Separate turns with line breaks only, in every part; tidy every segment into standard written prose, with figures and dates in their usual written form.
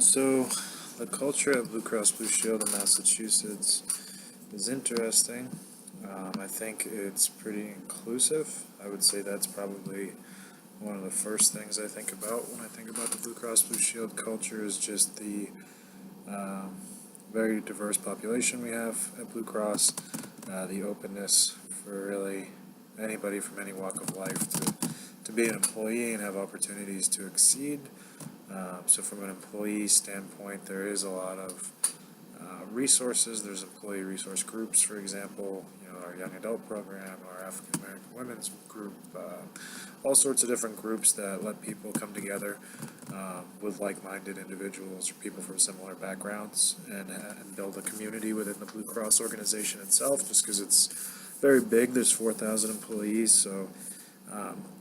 So the culture of Blue Cross Blue Shield in Massachusetts is interesting. I think it's pretty inclusive. I would say that's probably one of the first things I think about when I think about the Blue Cross Blue Shield culture is just the um, very diverse population we have at Blue Cross, the openness for really anybody from any walk of life to be an employee and have opportunities to exceed. So from an employee standpoint, there is a lot of resources. There's employee resource groups, for example, our young adult program, our African American women's group, all sorts of different groups that let people come together with like-minded individuals or people from similar backgrounds and build a community within the Blue Cross organization itself, just because it's very big. There's 4,000 employees, so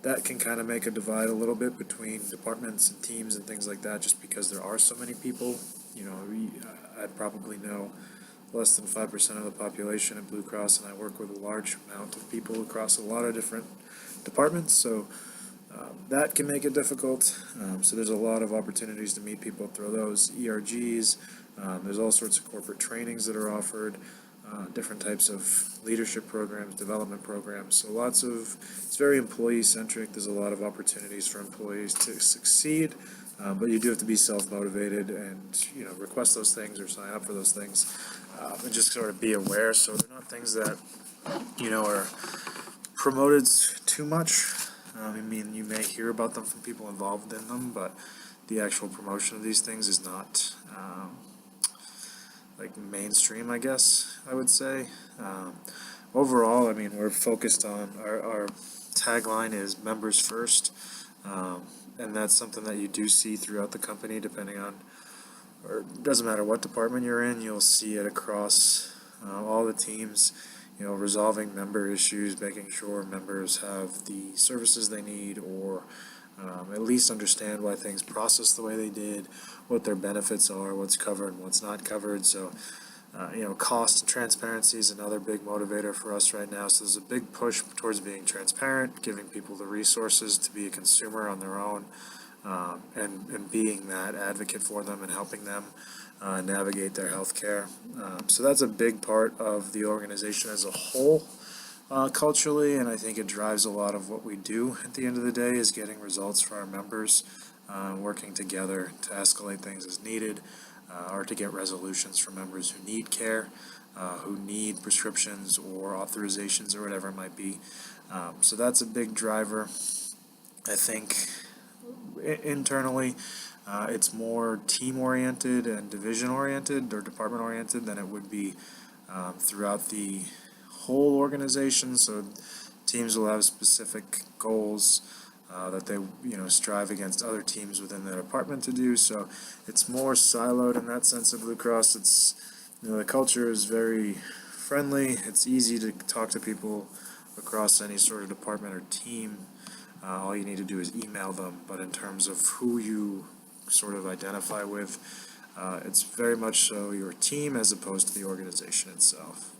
that can kind of make a divide a little bit between departments and teams and things like that, just because there are so many people. I probably know less than 5% of the population at Blue Cross, and I work with a large amount of people across a lot of different departments, so that can make it difficult. So there's a lot of opportunities to meet people through those ERGs. There's all sorts of corporate trainings that are offered. Different types of leadership programs, development programs. So it's very employee-centric. There's a lot of opportunities for employees to succeed, but you do have to be self-motivated and, request those things or sign up for those things, and just sort of be aware. So they're not things that, are promoted too much. You may hear about them from people involved in them, but the actual promotion of these things is not mainstream, I guess I would say. Overall, we're focused on our tagline is members first, and that's something that you do see throughout the company, depending on, or it doesn't matter what department you're in, you'll see it across all the teams. Resolving member issues, making sure members have the services they need, or at least understand why things process the way they did, what their benefits are, what's covered and what's not covered. So, cost and transparency is another big motivator for us right now. So there's a big push towards being transparent, giving people the resources to be a consumer on their own, and being that advocate for them and helping them navigate their health care. So that's a big part of the organization as a whole. Culturally, and I think it drives a lot of what we do at the end of the day is getting results for our members, working together to escalate things as needed, or to get resolutions for members who need care, who need prescriptions or authorizations or whatever it might be. So that's a big driver. I think internally, it's more team-oriented and division-oriented or department-oriented than it would be throughout the whole organization. So teams will have specific goals that they strive against other teams within their department to do. So it's more siloed in that sense of Blue Cross. It's the culture is very friendly. It's easy to talk to people across any sort of department or team. All you need to do is email them. But in terms of who you sort of identify with, it's very much so your team as opposed to the organization itself.